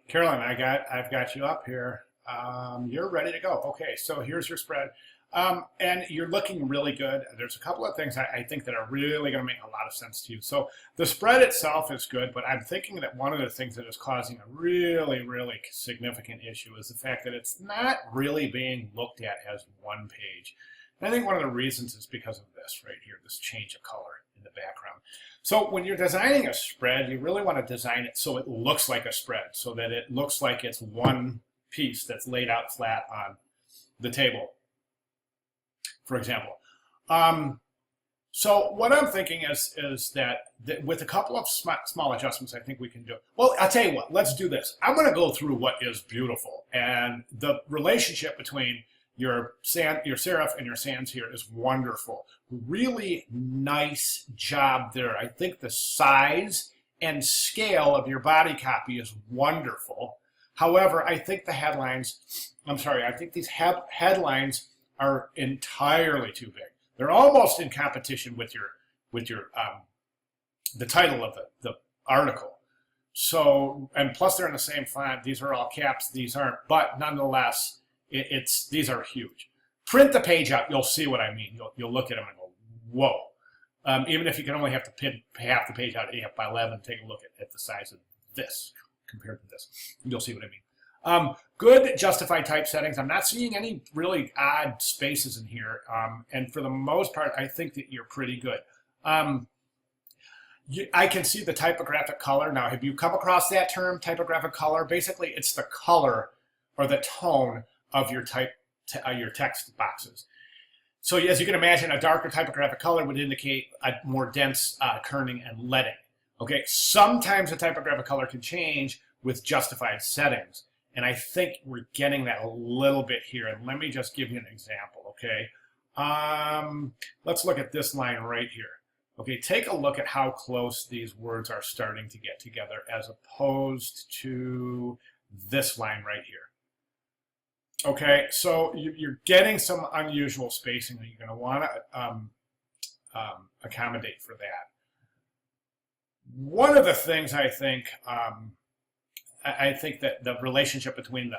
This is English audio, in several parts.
Carolyn, I've got you up here. You're ready to go. Okay, so here's your spread. And you're looking really good. There's a couple of things I think that are really going to make a lot of sense to you. So the spread itself is good, but I'm thinking that one of the things that is causing a really significant issue is the fact that it's not really being looked at as one page. And I think one of the reasons is because of this right here, this change of color in the background. So when you're designing a spread, you really want to design it so it looks like a spread, so that it looks like it's one piece that's laid out flat on the table, for example. So what I'm thinking is that with a couple of small adjustments, I think we can do it. Well, I'll tell you what, let's do this. I'm going to go through what is beautiful. And the relationship between your serif and your sans here is wonderful. Really nice job there. I think the size and scale of your body copy is wonderful. However, I think the headlines, I think these headlines are entirely too big. They're almost in competition with the title of the article. So, and plus they're in the same font. These are all caps. These aren't, but nonetheless, these are huge. Print the page out. You'll see what I mean. You'll look at them and go, whoa. Even if you can only have to print half the page out 8 by 11, take a look at the size of this compared to this. You'll see what I mean. Good justified type settings. I'm not seeing any really odd spaces in here. And for the most part, I think that you're pretty good. I can see the typographic color. Now, have you come across that term, typographic color? Basically, it's the color or the tone of your your text boxes. So as you can imagine, a darker typographic color would indicate a more dense kerning and leading. Okay, sometimes the typographic color can change with justified settings. And I think we're getting that a little bit here. And let me just give you an example, okay? Let's look at this line right here. Okay, take a look at how close these words are starting to get together as opposed to this line right here. Okay, so you're getting some unusual spacing that you're going to want to accommodate for that. One of the things I think that the relationship between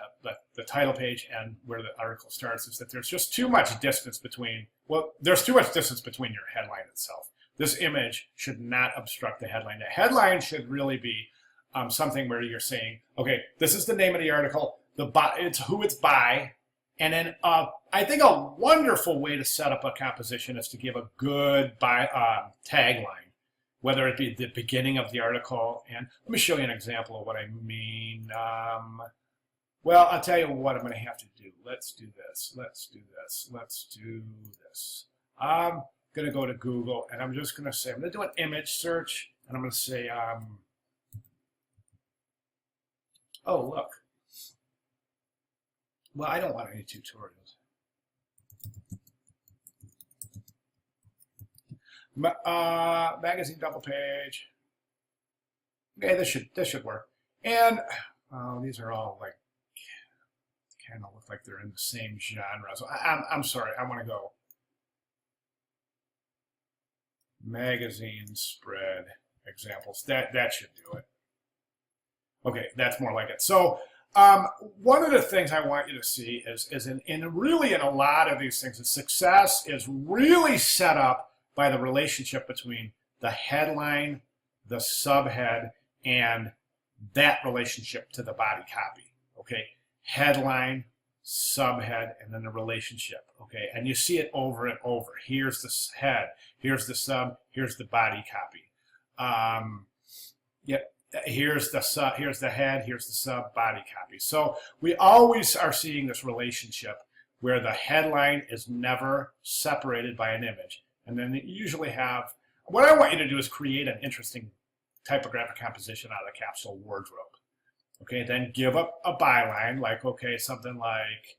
the title page and where the article starts is that there's just too much distance between, well, there's too much distance between your headline itself. This image should not obstruct the headline. The headline should really be something where you're saying, okay, this is the name of the article, it's who it's by, and then I think a wonderful way to set up a composition is to give a good tagline, whether it be the beginning of the article. And let me show you an example of what I mean. Well, I'll tell you what I'm going to have to do. Let's do this. Let's do this. Let's do this. I'm going to go to Google, and I'm just going to say, I'm going to do an image search, and I'm going to say, oh, look. Well, I don't want any tutorials. Magazine double page. Okay, this should work. And these are all like kind of look like they're in the same genre. So I'm sorry. I want to go magazine spread examples. That should do it. Okay, that's more like it. So one of the things I want you to see is really in a lot of these things, the success is really set up by the relationship between the headline, the subhead, and that relationship to the body copy. Okay, headline, subhead, and then the relationship. Okay, and you see it over and over. Here's the head, here's the sub, here's the body copy. Yep. Here's the head, here's the sub, body copy. So we always are seeing this relationship where the headline is never separated by an image. And then you usually have, what I want you to do is create an interesting typographic composition out of the capsule wardrobe. Okay, then give up a byline, like, okay, something like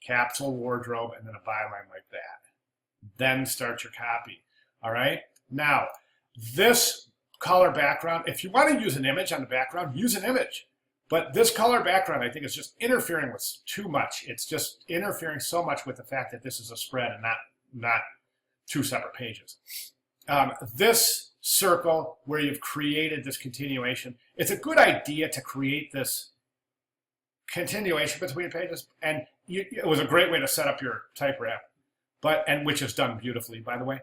capsule wardrobe, and then a byline like that. Then start your copy. All right, now this color background, if you want to use an image on the background, use an image. But this color background, I think, is just interfering with too much. It's just interfering so much with the fact that this is a spread and not two separate pages. This circle where you've created this continuation, it's a good idea to create this continuation between pages, and it was a great way to set up your type wrap, and which is done beautifully, by the way.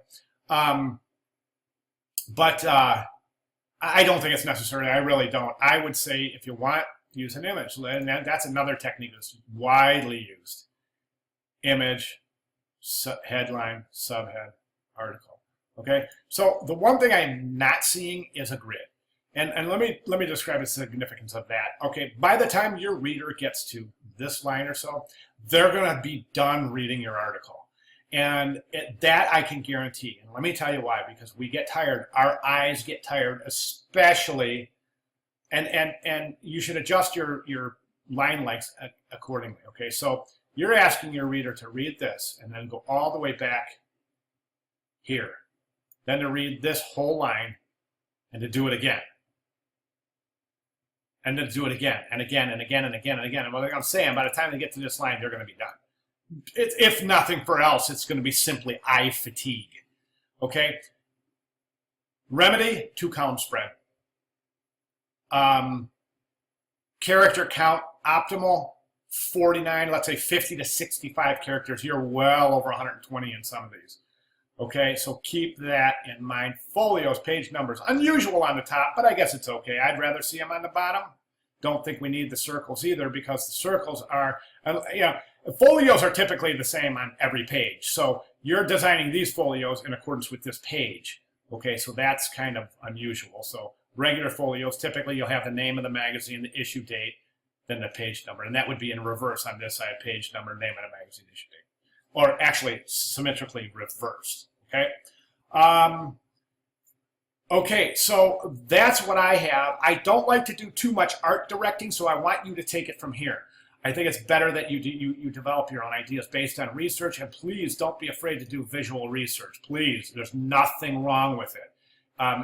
But I don't think it's necessary. I really don't. I would say if you want, use an image, and that's another technique that's widely used. Image, headline, subhead, article. Okay, so the one thing I'm not seeing is a grid. And let me describe the significance of that. Okay, by the time your reader gets to this line or so, they're going to be done reading your article. And that I can guarantee. And let me tell you why, because we get tired. Our eyes get tired, especially, and you should adjust your line lengths accordingly. Okay, so you're asking your reader to read this and then go all the way back here, then to read this whole line and to do it again. And then do it again and again and again and again and again. And what I'm saying, by the time they get to this line, they're going to be done. If nothing for else, it's going to be simply eye fatigue. Okay? Remedy, 2-column spread. Character count, optimal, 49, let's say 50 to 65 characters. You're well over 120 in some of these. Okay, so keep that in mind. Folios, page numbers, unusual on the top, but I guess it's okay. I'd rather see them on the bottom. Don't think we need the circles either, because the circles are, folios are typically the same on every page. So you're designing these folios in accordance with this page. Okay, so that's kind of unusual. So regular folios, typically you'll have the name of the magazine, the issue date, then the page number. And that would be in reverse on this side, page number, name of the magazine, issue date. Or actually symmetrically reversed. Okay. Okay, so that's what I have. I don't like to do too much art directing, so I want you to take it from here. I think it's better that you develop your own ideas based on research, and please don't be afraid to do visual research. Please, there's nothing wrong with it.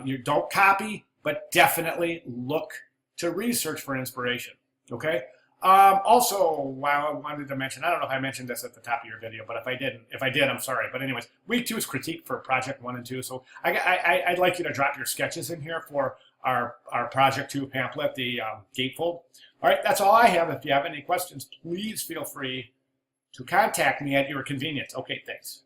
You don't copy, but definitely look to research for inspiration. Okay. Also, while I wanted to mention, I don't know if I mentioned this at the top of your video, but if I did, I'm sorry. But anyways, week 2 is critique for project 1 and 2. So I'd like you to drop your sketches in here for our project 2 pamphlet, the gatefold. All right, that's all I have. If you have any questions, please feel free to contact me at your convenience. Okay, thanks.